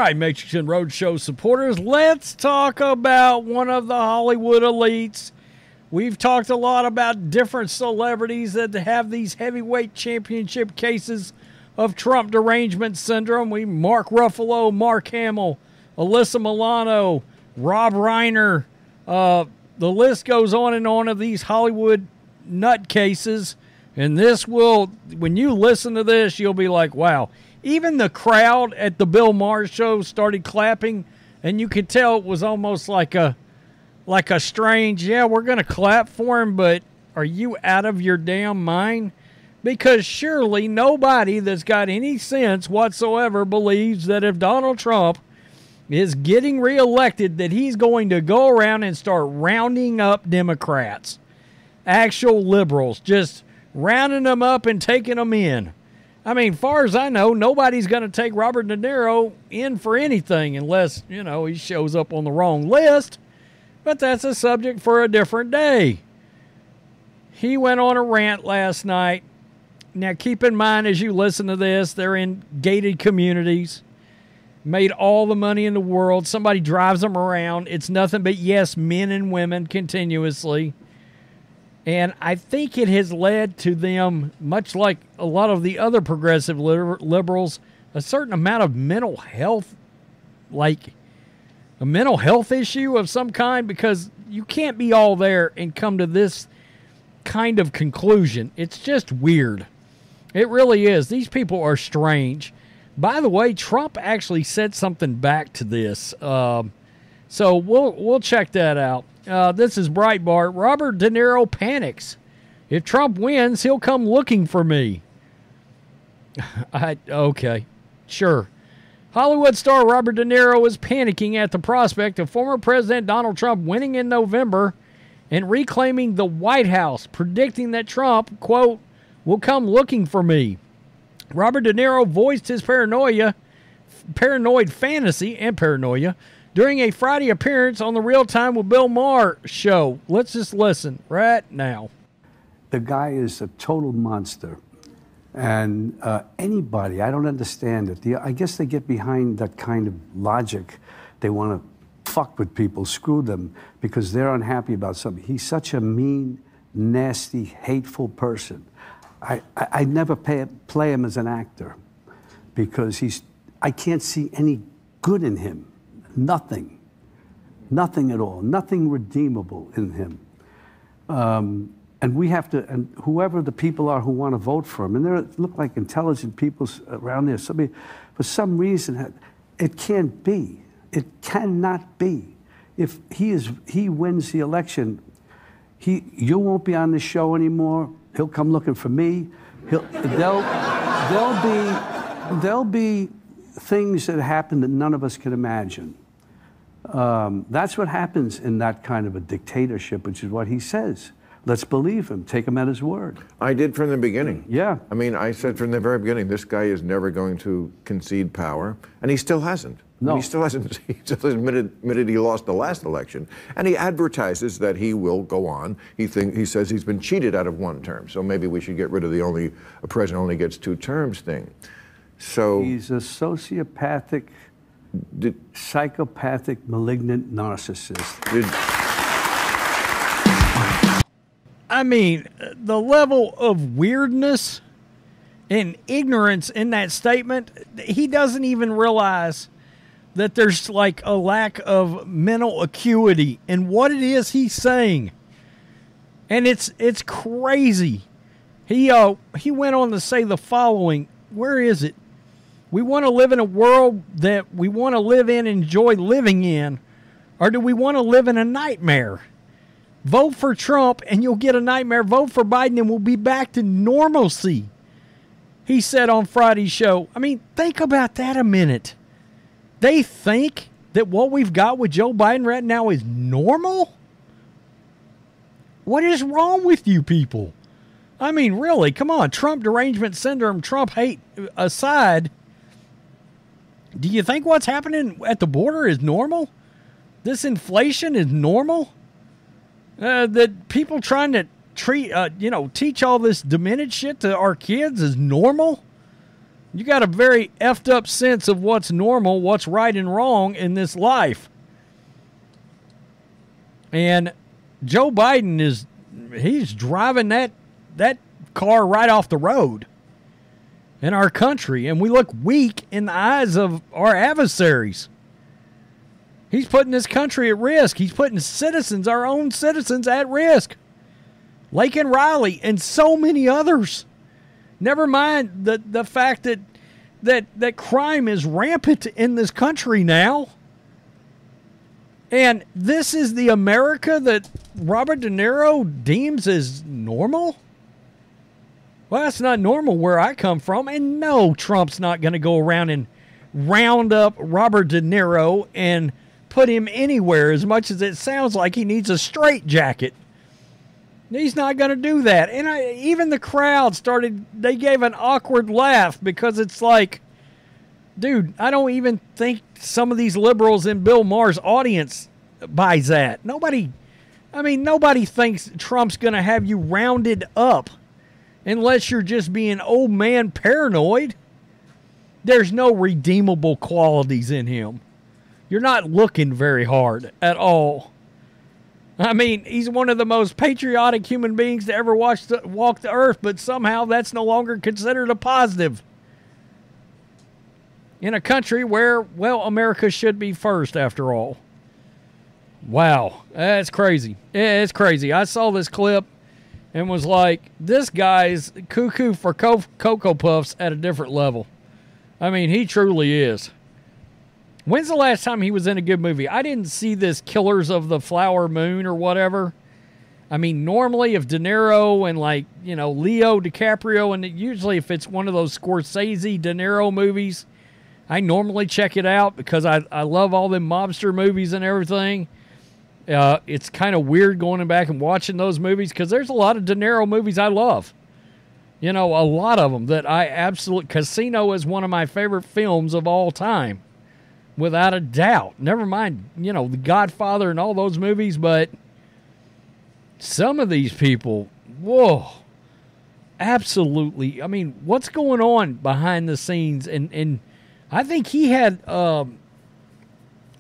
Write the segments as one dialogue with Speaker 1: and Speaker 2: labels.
Speaker 1: right, Mexican Roadshow supporters, let's talk about one of the Hollywood elites. We've talked a lot about different celebrities that have these heavyweight championship cases of Trump derangement syndrome. Mark Ruffalo, Mark Hamill, Alyssa Milano, Rob Reiner. The list goes on and on of these Hollywood nutcases. And this will, when you listen to this, you'll be like, wow. Even the crowd at the Bill Maher show started clapping, and you could tell it was almost like a strange, yeah, we're going to clap for him, but are you out of your damn mind? Because surely nobody that's got any sense whatsoever believes that if Donald Trump is getting reelected, that he's going to go around and start rounding up Democrats, actual liberals, just rounding them up and taking them in. I mean, far as I know, nobody's going to take Robert De Niro in for anything unless, he shows up on the wrong list. But that's a subject for a different day. He went on a rant last night. Now, keep in mind as you listen to this, they're in gated communities, made all the money in the world. Somebody drives them around. It's nothing but, yes, men and women continuously. And I think it has led to them, much like a lot of the other progressive liberals, a certain amount of mental health, like a mental health issue of some kind, because you can't be all there and come to this kind of conclusion. It's just weird. It really is. These people are strange. By the way, Trump actually said something back to this. So we'll check that out. This is Breitbart. Robert De Niro panics. If Trump wins, he'll come looking for me. Okay, sure. Hollywood star Robert De Niro is panicking at the prospect of former President Donald Trump winning in November and reclaiming the White House, predicting that Trump, quote, will come looking for me. Robert De Niro voiced his paranoid fantasy and paranoia during a Friday appearance on the Real Time with Bill Maher show. Let's just listen right now.
Speaker 2: The guy is a total monster. And anybody, I don't understand it. I guess they get behind that kind of logic. They want to fuck with people, screw them, because they're unhappy about something. He's such a mean, nasty, hateful person. I never play him as an actor because I can't see any good in him. Nothing at all, nothing redeemable in him. And we have to, and whoever the people are who want to vote for him, and they look like intelligent people around there, for some reason, it can't be. It cannot be. If he wins the election, you won't be on the show anymore. He'll come looking for me. There'll be things that happen that none of us can imagine. That's what happens in that kind of a dictatorship, which is what he says. Let's believe him. Take him at his word.
Speaker 3: I did from the beginning.
Speaker 2: Yeah.
Speaker 3: I mean, I said from the very beginning, this guy is never going to concede power, and he still hasn't.
Speaker 2: No.
Speaker 3: He still hasn't. He still admitted he lost the last election, and he advertises that he will go on. He says he's been cheated out of one term, so maybe we should get rid of a president only gets 2 terms thing. So
Speaker 2: he's a sociopathic, psychopathic, malignant narcissist.
Speaker 1: I mean, the level of weirdness and ignorance in that statement, he doesn't even realize that there's like a lack of mental acuity in what it is he's saying. And it's crazy. He went on to say the following. Where is it? We want to live in a world that we want to live in and enjoy living in, or do we want to live in a nightmare? Vote for Trump and you'll get a nightmare. Vote for Biden and we'll be back to normalcy, he said on Friday's show. I mean, think about that a minute. They think that what we've got with Joe Biden right now is normal? What is wrong with you people? I mean, really, come on. Trump derangement syndrome, Trump hate aside, do you think what's happening at the border is normal? This inflation is normal? That people trying to teach all this demented shit to our kids is normal? You got a very effed up sense of what's normal, what's right and wrong in this life. And Joe Biden he's driving that car right off the road in our country, and we look weak in the eyes of our adversaries. He's putting this country at risk. He's putting citizens, our own citizens, at risk. Laken Riley and so many others. Never mind the fact that crime is rampant in this country now. And this is the America that Robert De Niro deems as normal? Well, that's not normal where I come from. And no, Trump's not going to go around and round up Robert De Niro and put him anywhere, as much as it sounds like he needs a straitjacket. He's not going to do that. And even the crowd they gave an awkward laugh, because it's like, dude, I don't even think some of these liberals in Bill Maher's audience buys that. Nobody thinks Trump's going to have you rounded up unless you're just being old man paranoid. There's no redeemable qualities in him. You're not looking very hard at all. I mean, he's one of the most patriotic human beings to ever walk the earth, but somehow that's no longer considered a positive in a country where, well, America should be first after all. Wow, that's crazy. It's crazy. I saw this clip and was like, this guy's cuckoo for Cocoa Puffs at a different level. I mean, he truly is. When's the last time he was in a good movie? I didn't see this Killers of the Flower Moon or whatever. I mean, normally if De Niro and Leo DiCaprio, and usually if it's one of those Scorsese De Niro movies, I normally check it out because I love all them mobster movies and everything. It's kind of weird going back and watching those movies because there's a lot of De Niro movies I love. A lot of them that I absolutely... Casino is one of my favorite films of all time. Without a doubt. Never mind, The Godfather and all those movies, but some of these people, whoa, absolutely. I mean, what's going on behind the scenes? And I think he had a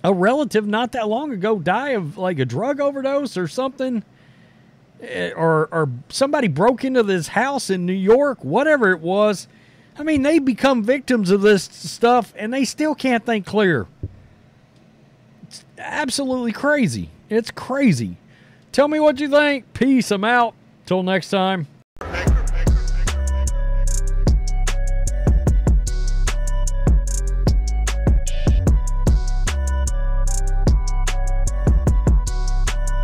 Speaker 1: relative not that long ago die of like a drug overdose or something, or somebody broke into this house in New York, whatever it was. I mean, they become victims of this stuff, and they still can't think clear. It's absolutely crazy. It's crazy. Tell me what you think. Peace. I'm out. Till next time.